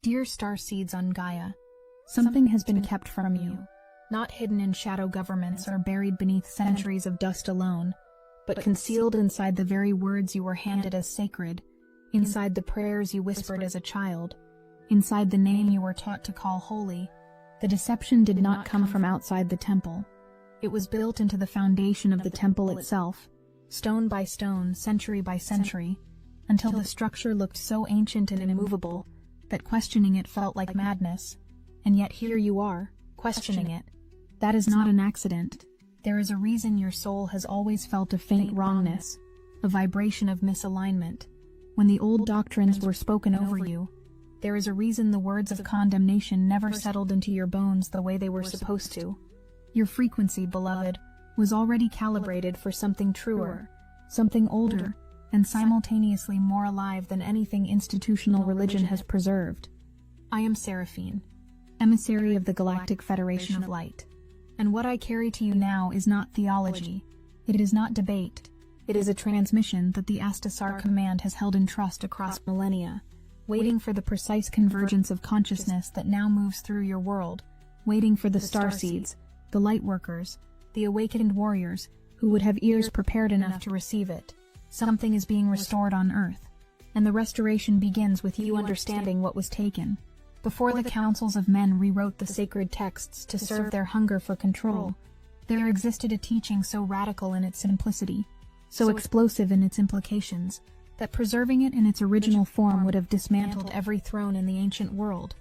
Dear starseeds on Gaia, something has been kept from you, not hidden in shadow governments or buried beneath centuries of dust alone, but concealed inside the very words you were handed as sacred, inside the prayers you whispered as a child, inside the name you were taught to call holy. The deception did not come from outside the temple. It was built into the foundation of the temple itself, stone by stone, century by century, until the structure looked so ancient and immovable that questioning it felt like madness. And yet here you are, questioning it. That is not an accident. There is a reason your soul has always felt a faint wrongness, a vibration of misalignment. When the old doctrines were spoken over you, there is a reason the words of condemnation never settled into your bones the way they were supposed to. Your frequency, beloved, was already calibrated for something truer, something older, and simultaneously more alive than anything institutional religion has preserved. I am Seraphine, emissary of the Galactic Federation of Light. And what I carry to you now is not theology. It is not debate. It is a transmission that the Astasar Command has held in trust across millennia, waiting for the precise convergence of consciousness that now moves through your world, waiting for the starseeds, the light workers, the awakened warriors who would have ears prepared enough to receive it. Something is being restored on Earth, and the restoration begins with you understanding what was taken. Before the councils of men rewrote the sacred texts to serve their hunger for control, there existed a teaching so radical in its simplicity, so explosive in its implications, that preserving it in its original form would have dismantled every throne in the ancient world.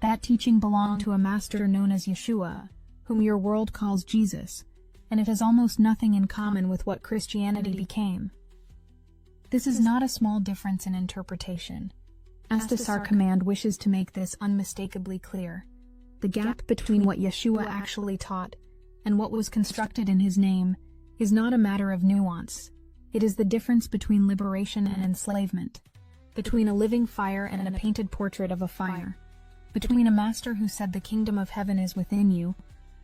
That teaching belonged to a master known as Yeshua, whom your world calls Jesus, and it has almost nothing in common with what Christianity became. This is not a small difference in interpretation. Astasar Command wishes to make this unmistakably clear. The gap between what Yeshua actually taught and what was constructed in his name is not a matter of nuance. It is the difference between liberation and enslavement, between a living fire and a painted portrait of a fire, between a master who said the kingdom of heaven is within you,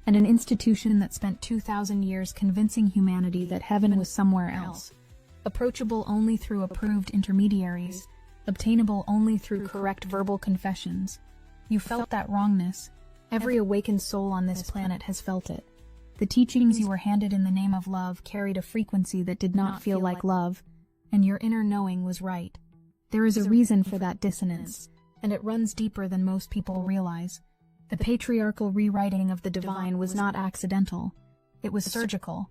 and an institution that spent 2,000 years convincing humanity that heaven was somewhere else, approachable only through approved intermediaries, obtainable only through correct verbal confessions. You felt that wrongness. Every awakened soul on this planet has felt it. The teachings you were handed in the name of love carried a frequency that did not feel like love, and your inner knowing was right. There is a reason for that dissonance, and it runs deeper than most people realize. The patriarchal rewriting of the divine was not accidental. It was surgical,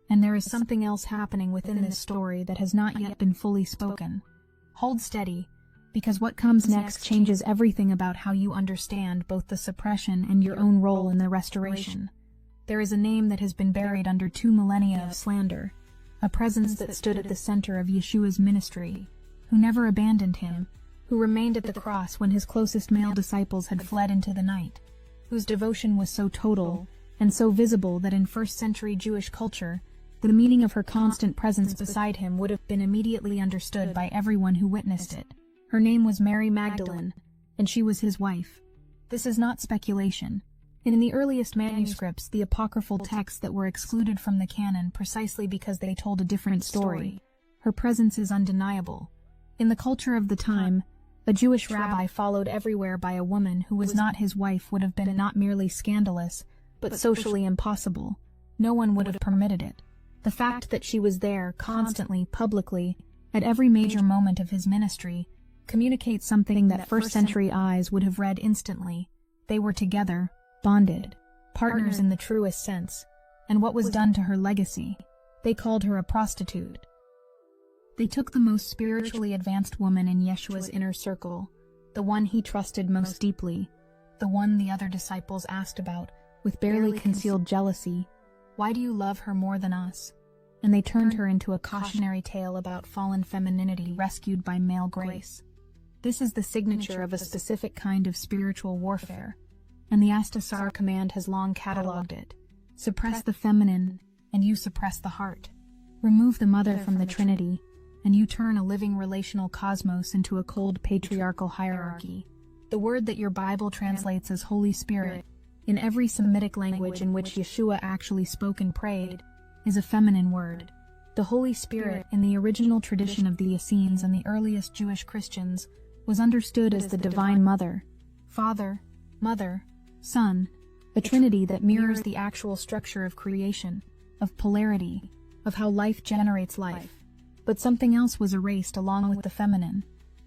and there is something else happening within this story that has not yet been fully spoken. Hold steady, because what comes next changes everything about how you understand both the suppression and your own role in the restoration. There is a name that has been buried under 2 millennia of slander, a presence that stood at the center of Yeshua's ministry, who never abandoned him, who remained at the cross when his closest male disciples had fled into the night, whose devotion was so total and so visible that in first-century Jewish culture, the meaning of her constant presence beside him would have been immediately understood by everyone who witnessed it. Her name was Mary Magdalene, and she was his wife. This is not speculation. In the earliest manuscripts, the apocryphal texts that were excluded from the canon precisely because they told a different story, her presence is undeniable. In the culture of the time, a Jewish rabbi followed everywhere by a woman who was not his wife would have been not merely scandalous, but socially impossible. No one would have permitted it. The fact that she was there, constantly, publicly, at every major moment of his ministry, communicates something that first-century eyes would have read instantly. They were together, bonded, partners in the truest sense. And what was done to her legacy? They called her a prostitute. They took the most spiritually advanced woman in Yeshua's inner circle, the one he trusted most deeply, the one the other disciples asked about, with barely concealed jealousy. Why do you love her more than us? And they turned her into a cautionary tale about fallen femininity rescued by male grace. This is the signature of a specific kind of spiritual warfare, and the Astasar Command has long catalogued it. Suppress the feminine, and you suppress the heart. Remove the mother from the Trinity, and you turn a living relational cosmos into a cold patriarchal hierarchy. The word that your Bible translates as Holy Spirit, in every Semitic language in which Yeshua actually spoke and prayed, is a feminine word. The Holy Spirit, in the original tradition of the Essenes and the earliest Jewish Christians, was understood as the Divine Mother, Father, Mother, Son, a trinity that mirrors the actual structure of creation, of polarity, of how life generates life. But something else was erased along with the feminine.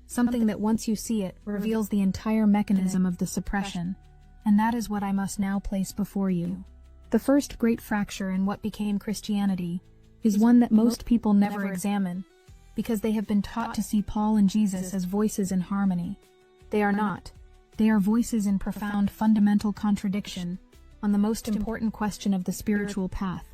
Something that once you see it, reveals the entire mechanism of the suppression. And that is what I must now place before you. The first great fracture in what became Christianity is one that most people never examine, because they have been taught to see Paul and Jesus as voices in harmony. They are not. They are voices in profound fundamental contradiction on the most important question of the spiritual path.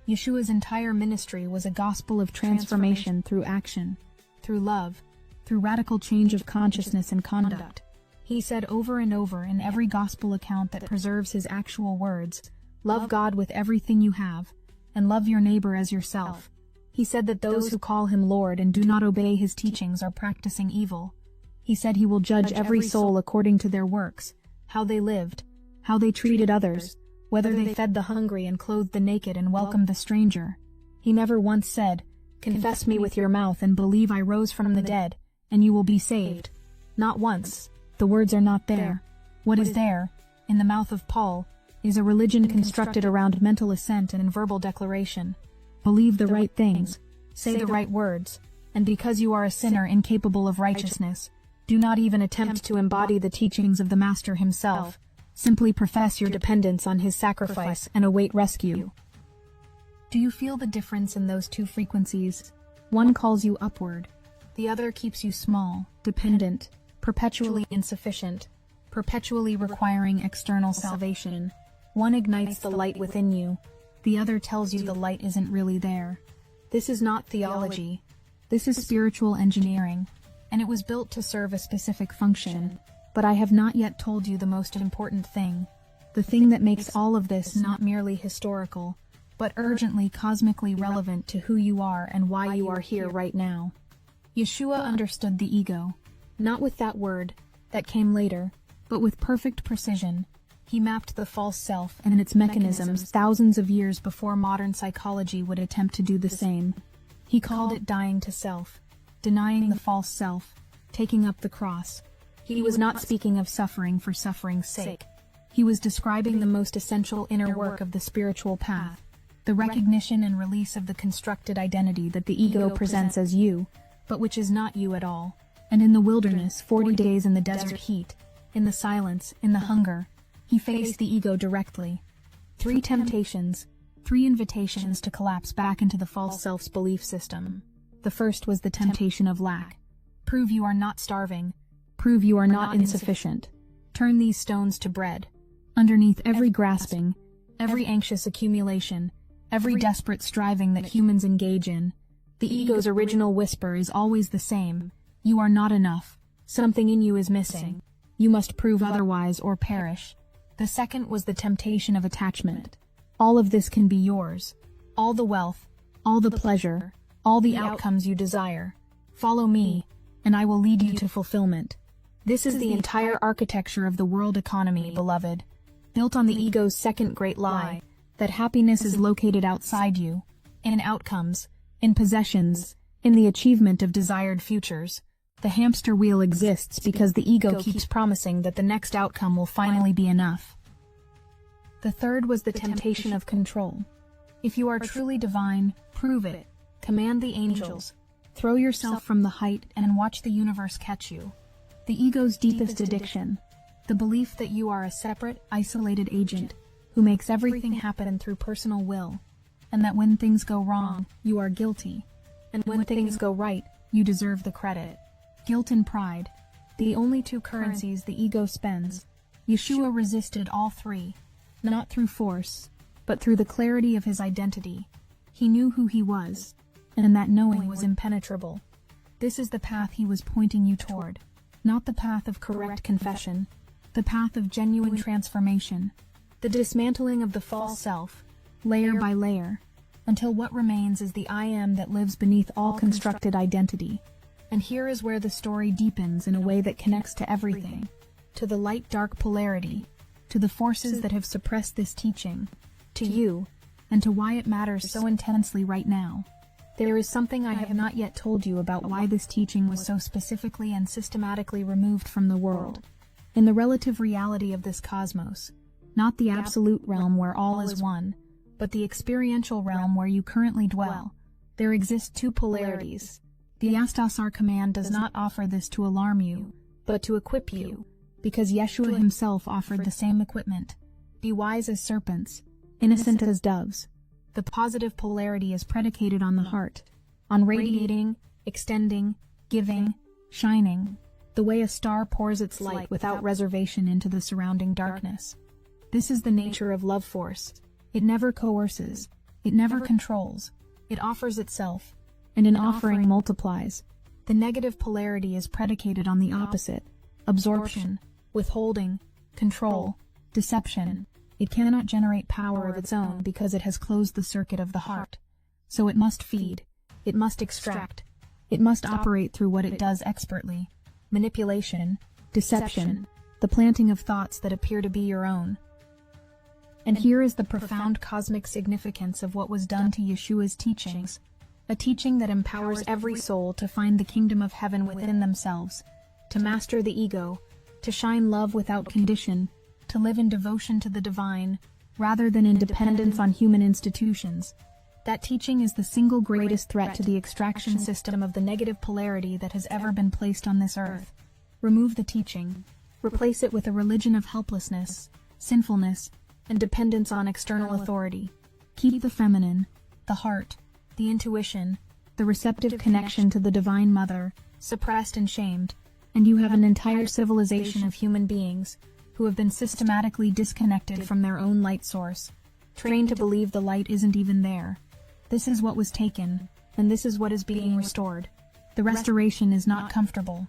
Yeshua's entire ministry was a gospel of transformation through action, through love, through radical change of consciousness and conduct. He said over and over in every gospel account that preserves his actual words, "Love God with everything you have, and love your neighbor as yourself." He said that those who call him Lord and do not obey his teachings are practicing evil. He said he will judge every soul according to their works, how they lived, how they treated others, whether they fed the hungry and clothed the naked and welcomed the stranger. He never once said, "Confess me with your mouth and believe I rose from the dead, and you will be saved." Not once. The words are not there. What is there, in the mouth of Paul, is a religion constructed around mental assent and verbal declaration. Believe the right things, say the right words, and because you are a sinner incapable of righteousness, do not even attempt to embody the teachings of the Master himself. Simply profess your dependence on his sacrifice and await rescue. Do you feel the difference in those two frequencies? One calls you upward. The other keeps you small, dependent, perpetually insufficient, perpetually requiring external salvation. One ignites the light within you. The other tells you the light isn't really there. This is not theology. This is spiritual engineering, and it was built to serve a specific function. But I have not yet told you the most important thing, the thing that makes all of this not merely historical, but urgently cosmically relevant to who you are and why you are here right now. Yeshua understood the ego, not with that word, that came later, but with perfect precision. He mapped the false self and its mechanisms thousands of years before modern psychology would attempt to do the same. He called it dying to self, denying the false self, taking up the cross. He was not speaking of suffering for suffering's sake. He was describing the most essential inner work of the spiritual path, the recognition and release of the constructed identity that the ego presents as you, but which is not you at all. And in the wilderness, 40 days in the desert heat, in the silence, in the hunger, he faced the ego directly. 3 temptations, 3 invitations to collapse back into the false self's belief system. The first was the temptation of lack. Prove you are not starving. Prove you are not insufficient. Turn these stones to bread. Underneath every grasping, every anxious accumulation, every desperate striving that humans engage in, the ego's original whisper is always the same. You are not enough. Something in you is missing. You must prove otherwise or perish. The second was the temptation of attachment. All of this can be yours. All the wealth, all the pleasure, all the outcomes you desire. Follow me, and I will lead you to fulfillment. This is the entire architecture of the world economy, beloved, built on the ego's second great lie, that happiness is located outside you, in outcomes, in possessions, in the achievement of desired futures. The hamster wheel exists because the ego keeps promising that the next outcome will finally be enough. The third was the temptation of control. If you are truly divine, prove it. Command the angels. Throw yourself from the height and watch the universe catch you. The ego's deepest addiction, the belief that you are a separate, isolated agent who makes everything happen through personal will, and that when things go wrong, you are guilty, and when things go right, you deserve the credit. Guilt and pride, the only 2 currencies the ego spends. Yeshua resisted all 3, not through force, but through the clarity of his identity. He knew who he was, and that knowing was impenetrable. This is the path he was pointing you toward, not the path of correct confession, the path of genuine transformation, the dismantling of the false self, layer by layer, until what remains is the I am that lives beneath all constructed identity. And here is where the story deepens in a way that connects to everything, to the light-dark polarity, to the forces that have suppressed this teaching, to you, and to why it matters so intensely right now. There is something I have not yet told you about why this teaching was so specifically and systematically removed from the world. In the relative reality of this cosmos, not the absolute realm where all is one, but the experiential realm where you currently dwell, there exist two polarities. The Astasar command does not offer this to alarm you, but to equip you, because Yeshua himself offered the same equipment. Be wise as serpents, innocent as doves. The positive polarity is predicated on the heart, on radiating, extending, giving, shining, the way a star pours its light without reservation into the surrounding darkness. This is the nature of love force. It never coerces, it never controls, it offers itself, and in offering multiplies. The negative polarity is predicated on the opposite: absorption, withholding, control, deception. It cannot generate power of its own because it has closed the circuit of the heart. So it must feed, it must extract, it must operate through what it does expertly: manipulation, deception, the planting of thoughts that appear to be your own. And here is the profound cosmic significance of what was done to Yeshua's teachings, a teaching that empowers every soul to find the kingdom of heaven within themselves, to master the ego, to shine love without condition, to live in devotion to the divine, rather than in dependence on human institutions. That teaching is the single greatest threat to the extraction system of the negative polarity that has ever been placed on this earth. Remove the teaching, replace it with a religion of helplessness, sinfulness, and dependence on external authority. Keep the feminine, the heart, the intuition, the receptive connection to the Divine Mother, suppressed and shamed, and you have an entire civilization of human beings who have been systematically disconnected from their own light source, trained to believe the light isn't even there. This is what was taken, and this is what is being restored. The restoration is not comfortable.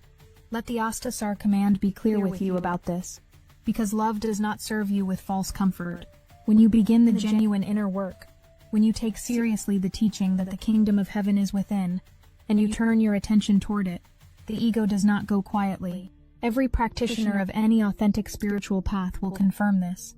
Let the Astasar command be clear with you about this, because love does not serve you with false comfort. When you begin the genuine inner work, when you take seriously the teaching that the kingdom of heaven is within, and you turn your attention toward it, the ego does not go quietly. Every practitioner of any authentic spiritual path will confirm this.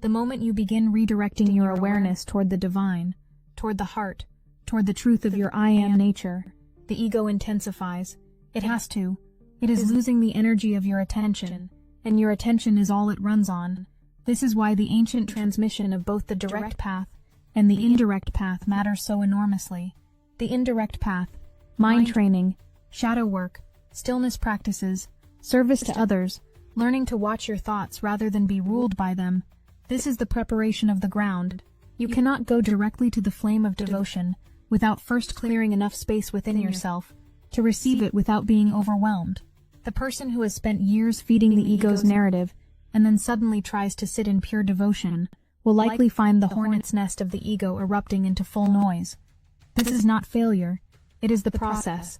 The moment you begin redirecting your awareness toward the divine, toward the heart, toward the truth of your I am nature, the ego intensifies. It has to. It is losing the energy of your attention, and your attention is all it runs on. This is why the ancient transmission of both the direct path and the indirect path matters so enormously. The indirect path, mind training, shadow work, stillness practices, service to others, learning to watch your thoughts rather than be ruled by them. This is the preparation of the ground. You cannot go directly to the flame of devotion without first clearing enough space within yourself to receive it without being overwhelmed. The person who has spent years feeding the ego's narrative and then suddenly tries to sit in pure devotion will likely find the hornet's nest of the ego erupting into full noise. This is not failure, it is the process.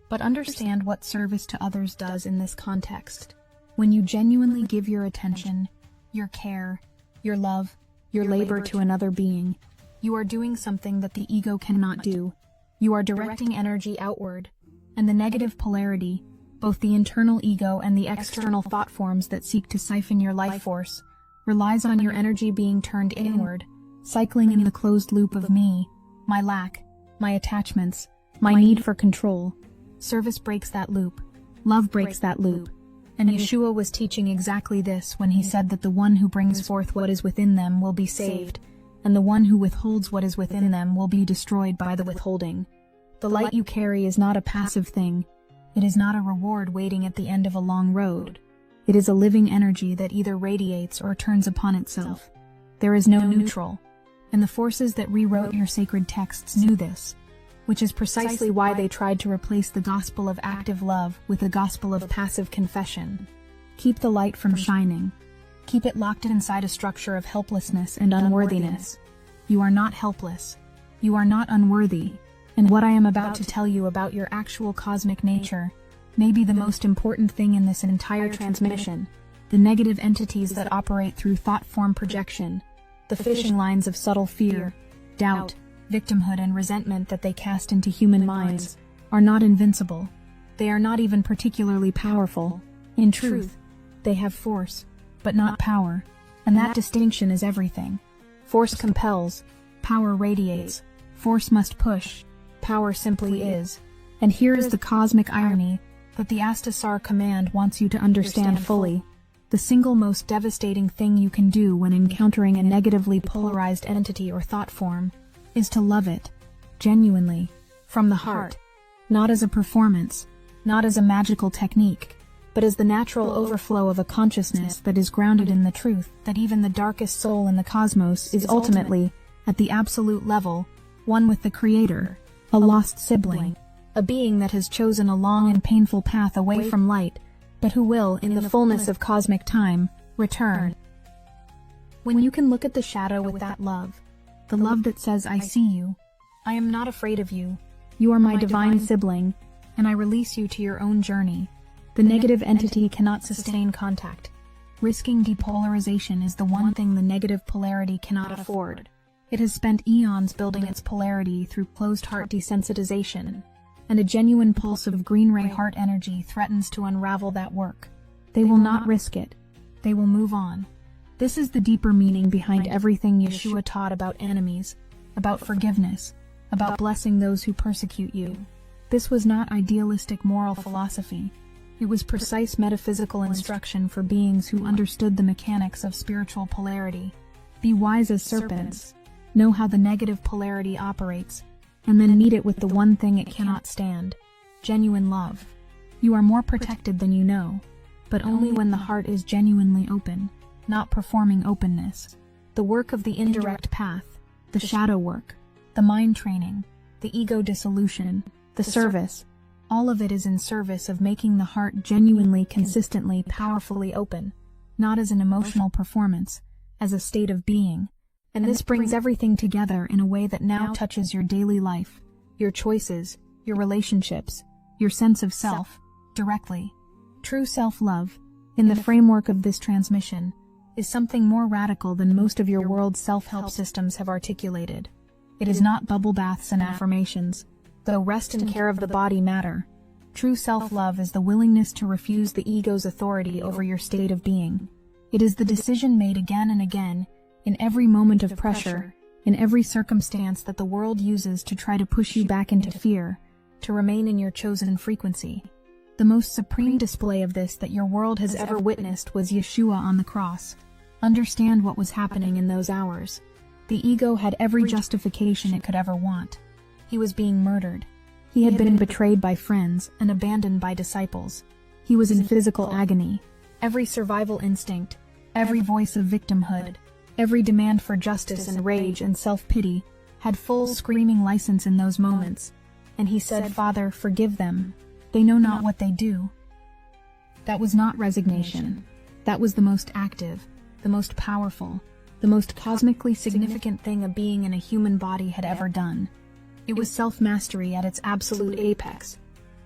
But understand what service to others does in this context. When you genuinely give your attention, your care, your love, your labor to another being, you are doing something that the ego cannot do. You are directing energy outward, and the negative polarity, both the internal ego and the external thought forms that seek to siphon your life force, relies on your energy being turned inward, cycling in the closed loop of me, my lack, my attachments, my need for control. Service breaks that loop. Love breaks that loop. And Yeshua was teaching exactly this when he said that the one who brings forth what is within them will be saved, and the one who withholds what is within them will be destroyed by the withholding. The light you carry is not a passive thing. It is not a reward waiting at the end of a long road. It is a living energy that either radiates or turns upon itself. There is no neutral, and the forces that rewrote your sacred texts knew this, which is precisely why they tried to replace the gospel of active love with the gospel of passive confession. Keep the light from shining. Keep it locked inside a structure of helplessness and unworthiness. You are not helpless. You are not unworthy. And what I am about to tell you about your actual cosmic nature may be the most important thing in this entire transmission. The negative entities that operate through thought form projection, the fishing lines of subtle fear, doubt, victimhood, and resentment that they cast into human minds, are not invincible. They are not even particularly powerful. In truth, they have force, but not power. And that distinction is everything. Force compels, power radiates. Force must push, power simply is. And here is the cosmic irony. But the Astasar command wants you to understand fully. The single most devastating thing you can do when encountering a negatively polarized entity or thought form is to love it, genuinely, from the heart, not as a performance, not as a magical technique, but as the natural overflow of a consciousness that is grounded in the truth that even the darkest soul in the cosmos is ultimately, at the absolute level, one with the Creator, a lost sibling, a being that has chosen a long and painful path away from light, but who will, in the fullness of cosmic time, return. When you can look at the shadow with that love, the love that says, I see you, I am not afraid of you, you are my divine sibling, and I release you to your own journey, the negative entity cannot sustain contact. Risking depolarization is the one thing the negative polarity cannot afford. It has spent eons building its polarity through closed-heart desensitization, and a genuine pulse of green ray heart energy threatens to unravel that work. They will not risk it. They will move on. This is the deeper meaning behind everything Yeshua taught about enemies, about forgiveness, about blessing those who persecute you. This was not idealistic moral philosophy. It was precise metaphysical instruction for beings who understood the mechanics of spiritual polarity. Be wise as serpents. Know how the negative polarity operates, and then meet it with the one thing it cannot stand: genuine love. You are more protected than you know, but only when the heart is genuinely open, not performing openness. The work of the indirect path, the shadow work, the mind training, the ego dissolution, the service, all of it is in service of making the heart genuinely, consistently, powerfully open, not as an emotional performance, as a state of being. And this brings everything together in a way that now touches your daily life, your choices, your relationships, your sense of self, directly. True self-love, in the framework of this transmission, is something more radical than most of your world's self-help systems have articulated. It is not bubble baths and affirmations, though rest and care of the body matter. True self-love is the willingness to refuse the ego's authority over your state of being. It is the decision made again and again, in every moment of pressure, in every circumstance that the world uses to try to push you back into fear, to remain in your chosen frequency. The most supreme display of this that your world has ever witnessed was Yeshua on the cross. Understand what was happening in those hours. The ego had every justification it could ever want. He was being murdered. He had been betrayed by friends and abandoned by disciples. He was in physical agony. Every survival instinct, every voice of victimhood, every demand for justice and rage and self-pity had full screaming license in those moments. And he said, Father, forgive them. They know not what they do. That was not resignation. That was the most active, the most powerful, the most cosmically significant thing a being in a human body had ever done. It was self-mastery at its absolute apex.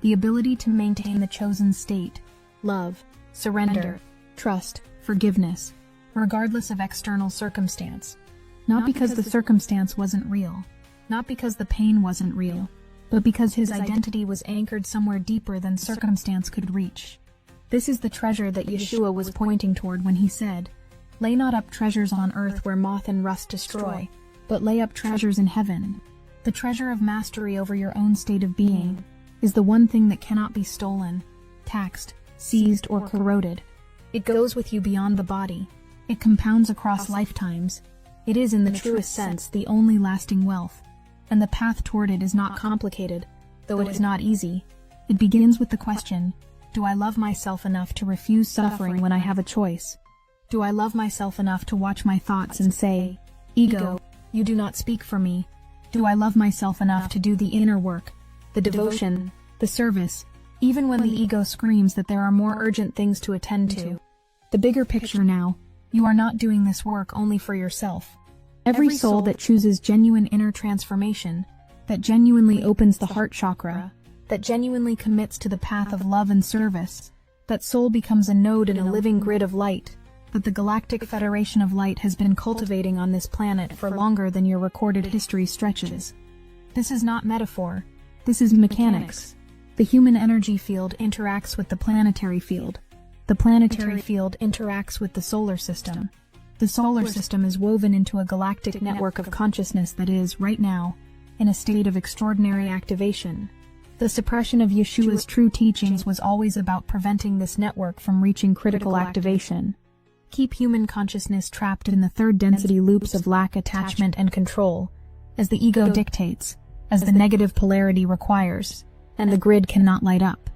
The ability to maintain the chosen state, love, surrender, trust, forgiveness, regardless of external circumstance. Not because the circumstance wasn't real, not because the pain wasn't real, but because his identity was anchored somewhere deeper than circumstance could reach. This is the treasure that Yeshua was pointing toward when he said, Lay not up treasures on earth where moth and rust destroy, but lay up treasures in heaven. The treasure of mastery over your own state of being is the one thing that cannot be stolen, taxed, seized, or corroded. It goes with you beyond the body. It compounds across lifetimes. It is, in the truest sense, the only lasting wealth. And the path toward it is not complicated, though it is not easy. It begins with the question, do I love myself enough to refuse suffering when I have a choice? Do I love myself enough to watch my thoughts and say, Ego, you do not speak for me? Do I love myself enough to do the inner work, the devotion, the service, even when the ego screams that there are more urgent things to attend to? The bigger picture now, you are not doing this work only for yourself. Every soul that chooses genuine inner transformation, that genuinely opens the heart chakra, that genuinely commits to the path of love and service, that soul becomes a node in a living grid of light that the Galactic Federation of Light has been cultivating on this planet for longer than your recorded history stretches. This is not metaphor. This is mechanics. The human energy field interacts with the planetary field. The planetary field interacts with the solar system. The solar system is woven into a galactic network of consciousness that is, right now, in a state of extraordinary activation. The suppression of Yeshua's true teachings was always about preventing this network from reaching critical activation. Keep human consciousness trapped in the third density loops of lack, attachment, and control, as the ego dictates, as the negative polarity requires, and the grid cannot light up.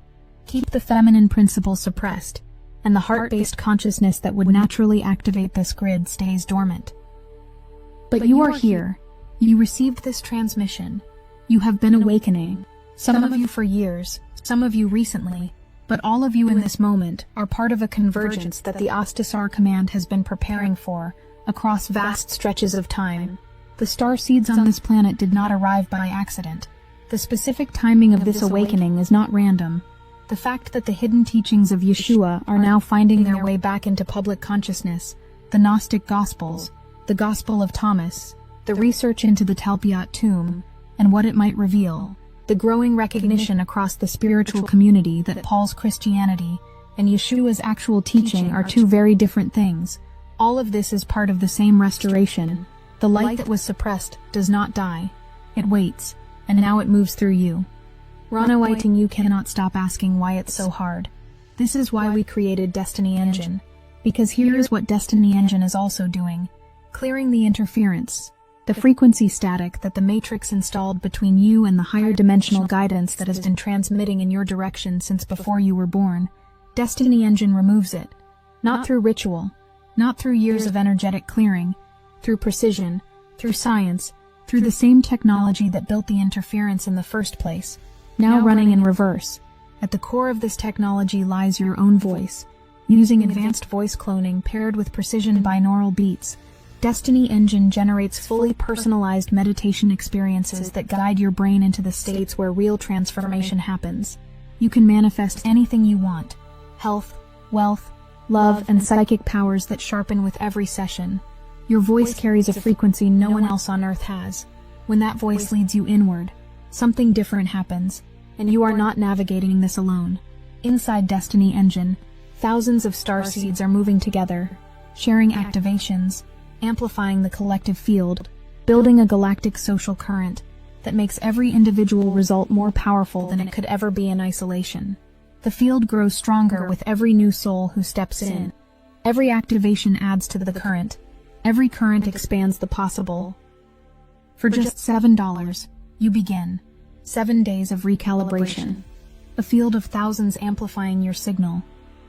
Keep the feminine principle suppressed, and the heart-based consciousness that would naturally activate this grid stays dormant. But you are here. You received this transmission. You have been awakening. Some of you for years, some of you recently, but all of you in this moment are part of a convergence that the Astasar Command has been preparing for across vast stretches of time. The star seeds on this planet did not arrive by accident. The specific timing of this awakening is not random. The fact that the hidden teachings of Yeshua are now finding their way back into public consciousness, the Gnostic Gospels, the Gospel of Thomas, the research into the Talpiot tomb, and what it might reveal, the growing recognition across the spiritual community that Paul's Christianity and Yeshua's actual teaching are two very different things. All of this is part of the same restoration. The light that was suppressed does not die. It waits, and now it moves through you. Rana Whiting, you cannot stop asking why it's so hard. This is why we created Destiny Engine. Because here is what Destiny Engine is also doing. Clearing the interference, the frequency static that the Matrix installed between you and the higher dimensional guidance that has been transmitting in your direction since before you were born. Destiny Engine removes it. Not through ritual, not through years of energetic clearing, through precision, through science, through the same technology that built the interference in the first place, now running in reverse. At the core of this technology lies your own voice. Using advanced voice cloning paired with precision binaural beats, Destiny Engine generates fully personalized meditation experiences that guide your brain into the states where real transformation happens. You can manifest anything you want: health, wealth, love, and psychic powers that sharpen with every session. Your voice carries a frequency no one else on earth has. When that voice leads you inward, something different happens, and you are not navigating this alone. Inside Destiny Engine, thousands of starseeds are moving together, sharing activations, amplifying the collective field, building a galactic social current that makes every individual result more powerful than it could ever be in isolation. The field grows stronger with every new soul who steps in. Every activation adds to the current. Every current expands the possible. For just $7, you begin 7 days of recalibration. A field of thousands amplifying your signal.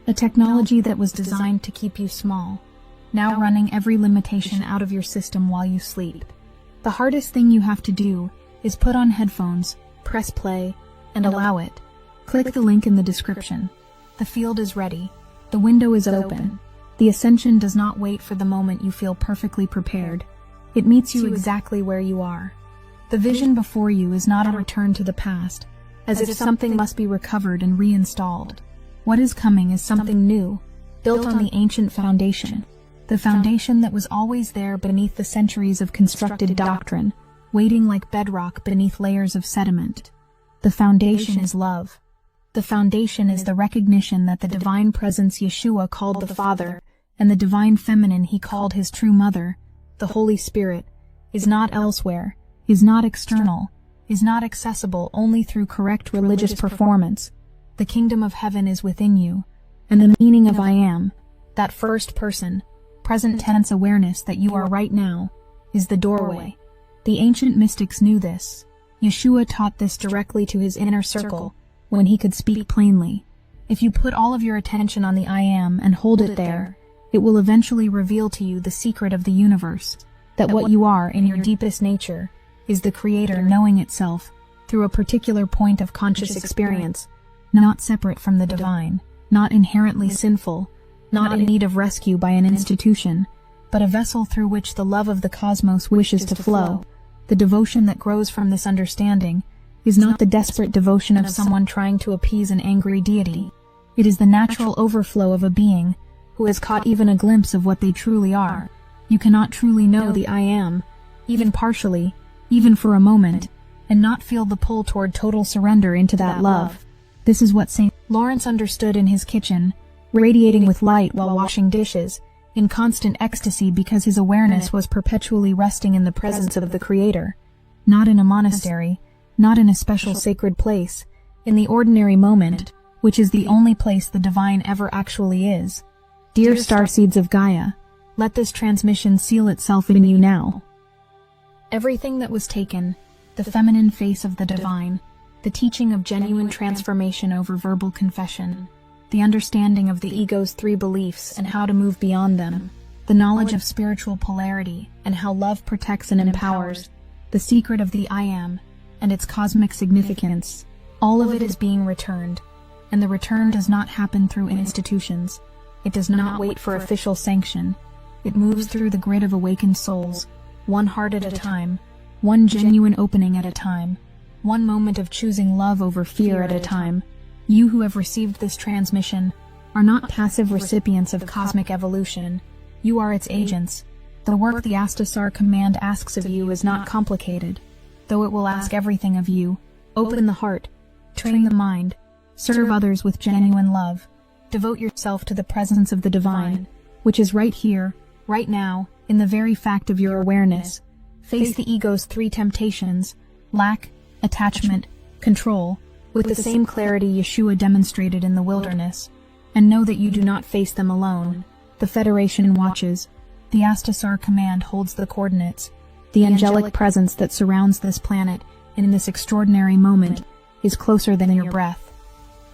A technology that was designed to keep you small, now running every limitation out of your system while you sleep. The hardest thing you have to do is put on headphones, press play, and allow it. Click the link in the description. The field is ready. The window is open. The ascension does not wait for the moment you feel perfectly prepared. It meets you exactly where you are. The vision before you is not a return to the past, as if something must be recovered and reinstalled. What is coming is something new, built on the ancient foundation. The foundation that was always there beneath the centuries of constructed doctrine, waiting like bedrock beneath layers of sediment. The foundation is love. The foundation is the recognition that the divine presence Yeshua called the Father, and the divine feminine he called his true mother, the Holy Spirit, is not elsewhere, is not external, is not accessible only through correct religious performance. The kingdom of heaven is within you, and the meaning of I am, that first person, present tense awareness that you are right now, is the doorway. The ancient mystics knew this. Yeshua taught this directly to his inner circle, when he could speak plainly. If you put all of your attention on the I am and hold it there, it will eventually reveal to you the secret of the universe, that what you are in your deepest nature is the Creator knowing itself through a particular point of conscious experience, not separate from the divine, not inherently sinful, not in need of rescue by an institution, but a vessel through which the love of the cosmos wishes to flow. The devotion that grows from this understanding is not the desperate devotion of someone trying to appease an angry deity. It is the natural overflow of a being who has caught even a glimpse of what they truly are. You cannot truly know the I am, even partially, even for a moment, and not feel the pull toward total surrender into that love. This is what St. Lawrence understood in his kitchen, radiating with light while washing dishes, in constant ecstasy because his awareness was perpetually resting in the presence of the Creator. Not in a monastery, not in a special sacred place, in the ordinary moment, which is the only place the divine ever actually is. Dear starseeds of Gaia, let this transmission seal itself in you now. Everything that was taken, the feminine face of the divine, the teaching of genuine transformation over verbal confession, the understanding of the ego's 3 beliefs and how to move beyond them, the knowledge of spiritual polarity and how love protects and empowers, the secret of the I Am and its cosmic significance, all of it is being returned, and the return does not happen through institutions. It does not wait for official sanction. It moves through the grid of awakened souls, one heart at a time, one genuine opening at a time, one moment of choosing love over fear at a time. You who have received this transmission are not passive recipients of cosmic evolution. You are its agents. The work the Astasar Command asks of you is not complicated, though it will ask everything of you. Open the heart, train the mind, serve others with genuine love. Devote yourself to the presence of the divine, which is right here, right now, in the very fact of your awareness. Face the ego's 3 temptations, lack, attachment, control, with the same clarity Yeshua demonstrated in the wilderness, and know that you do not face them alone. The Federation watches. The Astasar Command holds the coordinates. The angelic presence that surrounds this planet, and in this extraordinary moment, is closer than your breath.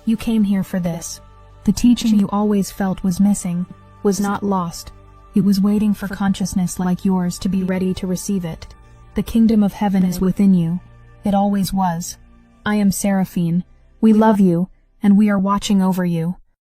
You came here for this. The teaching you always felt was missing, was not lost. It was waiting for consciousness like yours to be ready to receive it. The kingdom of heaven is within you. It always was. I am Seraphine. We love you, and we are watching over you.